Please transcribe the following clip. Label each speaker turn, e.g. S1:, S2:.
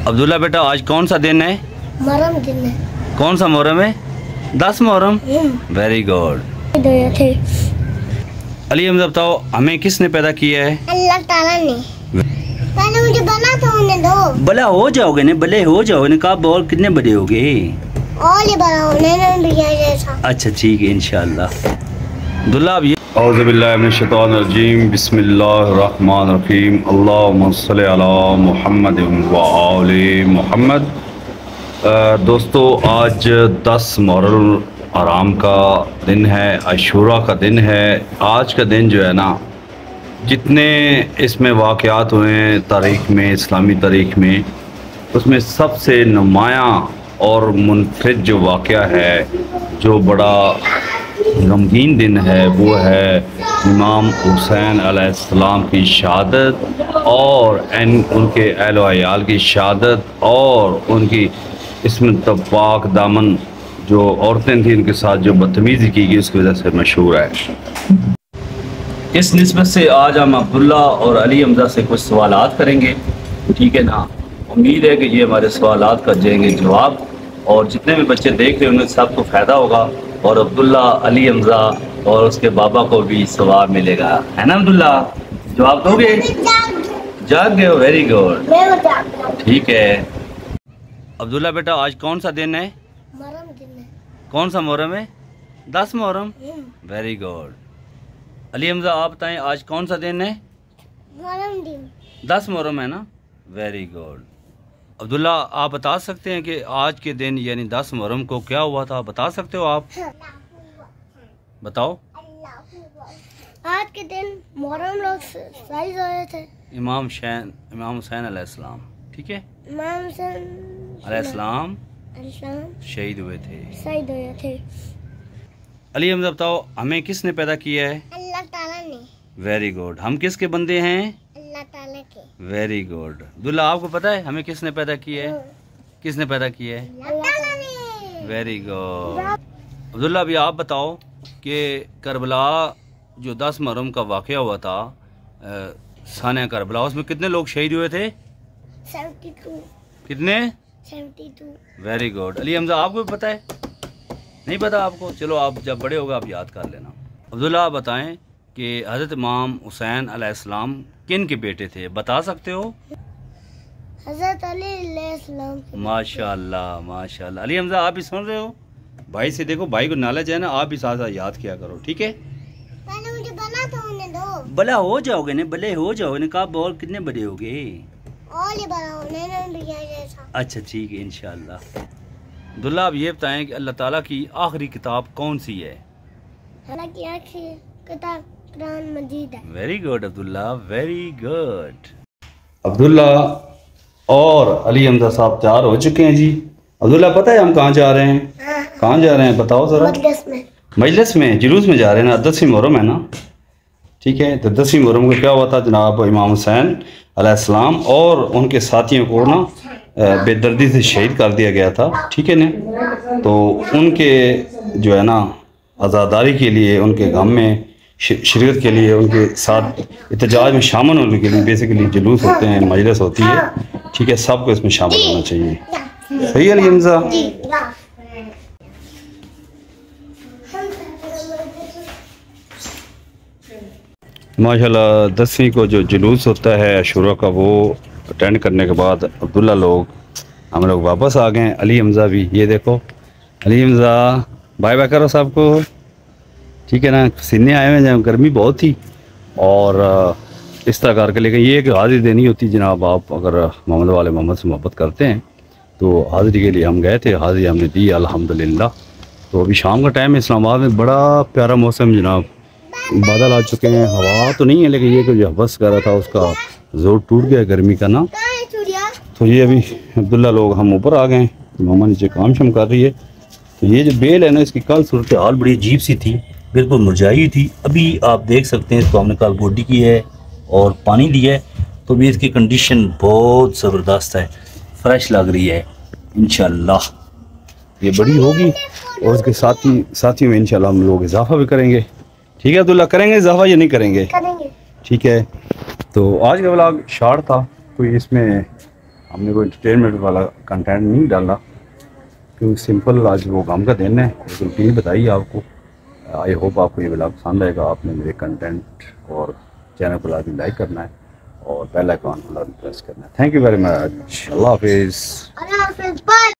S1: अब्दुल्ला बेटा, आज कौन सा दिन है?
S2: मुहर्रम दिन है।
S1: कौन सा मुहर्रम है? 10 मुहर्रम। Very good. अली हमजा बताओ, हमें किसने पैदा किया है?
S2: अल्लाह ताला ने। पहले मुझे बना तो होने दो।
S1: बड़ा हो जाओगे ने, बड़े हो जाओगे ने, कब और कितने बड़े होगे?
S2: और ये बड़ा होने ना भैया जैसा।
S1: अच्छा ठीक है इंशाल्लाह। अब्दुल्ला अब ये औज़ुबिल्लाहि मिनश्शैतानिर्रजीम बिस्मिल्लाहिर्रहमानिर्रहीम अल्लाहुम्मा सल्लि अला मुहम्मद व आले मुहम्मद। दोस्तों, आज 10 मुहर्रम आराम का दिन है, आशूरा का दिन है। आज का दिन जो है ना, जितने इसमें वाक़यात हुए हैं तारीख़ में, इस्लामी तारीख़ में, उसमें सबसे नुमायाँ और मुनफरिद जो वाक़या है, जो बड़ा गमगीन दिन है, वो है इमाम हुसैन अलैहिस्सलाम की शहादत और उनके अहल व अयाल की शहादत और उनकी इसमें पाक दामन जो औरतें थी उनके साथ जो बदतमीज़ी की गई उसकी वजह से मशहूर है। इस निस्बत से आज हम अब्दुल्ला और अली हमजा से कुछ सवालात करेंगे, ठीक है ना। उम्मीद है कि ये हमारे सवालात का देंगे जवाब और जितने भी बच्चे देख रहे होंगे सबको फ़ायदा होगा और अब्दुल्ला, अली हमजा और उसके बाबा को भी सवाब मिलेगा, है ना अब्दुल्ला? जवाब दोगे? जाग गए हो, वेरी गुड, ठीक है। अब्दुल्ला बेटा, आज कौन सा दिन है?
S2: मुहर्रम दिन है।
S1: कौन सा मुहर्रम है? 10 मुहर्रम। Very good. अली हमजा आप बताएं, आज कौन सा दिन है?
S2: मुहर्रम दिन
S1: 10 मुहर्रम है ना। Very good. अब्दुल्ला, आप बता सकते हैं कि आज के दिन यानी 10 मुहर्रम को क्या हुआ था? बता सकते हो आप? बताओ।
S2: आज के दिन मुहर्रम लोग शहीद हुए थे।
S1: इमाम हुसैन अलैहिस्सलाम, ठीक है,
S2: इमाम हुसैन
S1: अलैहिस्सलाम शहीद हुए थे। अली हमजा बताओ, हमें किसने पैदा किया है?
S2: अल्लाह ताला ने।
S1: Very good. हम किसके बंदे हैं?
S2: अल्लाह ताला के।
S1: Very good. अब्दुल्ला, आपको पता है हमें किसने पैदा किया है? किसने पैदा किया है?
S2: अल्लाह ताला ने।
S1: Very good. अब्दुल्ला, अभी आप बताओ कि करबला जो 10 मुहर्रम का वाक़या हुआ था, साने करबला, उसमें कितने लोग शहीद हुए थे?
S2: 72।
S1: कितने?
S2: 72।
S1: Very good. अली हमजा, आपको भी पता है? नहीं पता आपको? चलो, आप जब बड़े होगा आप याद कर लेना। अब्दुल्ला, आप बताएं कि हज़रत इमाम हुसैन अलैहिस्सलाम किन के बेटे थे? बता सकते हो?
S2: हज़रत अली अलैहिस्सलाम।
S1: माशाअल्लाह माशाअल्लाह। अली हमजा, आप भी सुन रहे हो? भाई से देखो, भाई को नॉलेज है ना, आप भी साथ साथ याद किया करो, ठीक है।
S2: पहले मुझे बना तो होने दो।
S1: बड़ा हो जाओगे ने, बड़े हो जाओगे ने, कब और कितने बड़े होगे?
S2: और ये बड़ा होने ना भैया जैसा।
S1: अच्छा ठीक है इंशाल्लाह। अब्दुल्ला, आप ये बताएं कि अल्लाह ताला की आखिरी किताब कौन सी है?
S2: अल्लाह की आखिरी किताब कुरान मजीद है।
S1: Very good Abdullah, very good. Abdullah और अली हमजा साहब तैयार हो चुके हैं जी। अब्दुल्ला, पता है हम कहाँ जा रहे हैं? कहाँ जा रहे हैं बताओ जरा। मजलिस में, जुलूस में जा रहे हैं ना। 10वीं मुहर्रम है ना, ठीक है। तो 10वीं मुहर्रम को क्या हुआ था जनाब? इमाम हुसैन अलैहिस्सलाम और उनके साथियों को ना बेदर्दी से शहीद कर दिया गया था, ठीक है ना। तो उनके जो है ना आज़ादारी के लिए, उनके गम में शिरकत के लिए, उनके साथ एहतजाज में शामिल होने के लिए बेसिकली जुलूस होते हैं, मजलिस होती है, ठीक है। सबको इसमें शामिल होना चाहिए, सही है अली हमजा? माशाल्लाह 10वीं को जो जुलूस होता है आशूरा का, वो अटेंड करने के बाद अब्दुल्ला लोग, हम लोग वापस आ गए। अली हमजा भी, ये देखो अली हमजा, बाय बाय करो सबको, ठीक है ना। सीने आए हुए हैं, गर्मी बहुत थी और इस तरह करके, लेकिन ये कि हाज़िरी देनी होती जनाब। आप अगर मोहम्मद वाले मोहम्मद से मोहब्बत करते हैं तो हाज़िरी के लिए हम गए थे, हाज़िरी हमने दी अल्हम्दुलिल्लाह। तो अभी शाम का टाइम है, इस्लामाबाद में बड़ा प्यारा मौसम जनाब, बादल आ चुके हैं, हवा तो नहीं है, लेकिन ये कि जो हवस कर रहा था उसका जोर टूट गया गर्मी का ना। तो ये अभी अब्दुल्ला लोग हम ऊपर आ गए, मामा नीचे काम शम कर रही है। तो ये जो बेल है ना, इसकी कल सूरत हाल बड़ी अजीब सी थी, बिल्कुल मुरझाई थी। अभी आप देख सकते हैं इसको हमने कल गोडी की है और पानी दिया है, तो भी इसकी कंडीशन बहुत ज़बरदस्त है, फ्रेश लग रही है। इंशाल्लाह ये बड़ी होगी और उसके साथियों में इंशाल्लाह हम लोग इजाफा भी करेंगे, ठीक है अब्दुल्ला? करेंगे इजाफा या नहीं करेंगे?
S2: करेंगे।
S1: ठीक है। तो आज का व्लॉग शॉर्ट था, कोई इसमें हमने कोई एंटरटेनमेंट वाला कंटेंट नहीं डाला क्योंकि सिंपल आज वो काम का दिन है, एक रूटीन बताइए आपको। आई होप आपको ये ब्लॉग पसंद आएगा। आपने मेरे कंटेंट और चैनल को लाजमी लाइक करना है और बेल आइकन को लाजमी प्रेस करना है। Thank you very much. Allah हाफिज़।
S2: अल्लाह हाफिज़, बाय।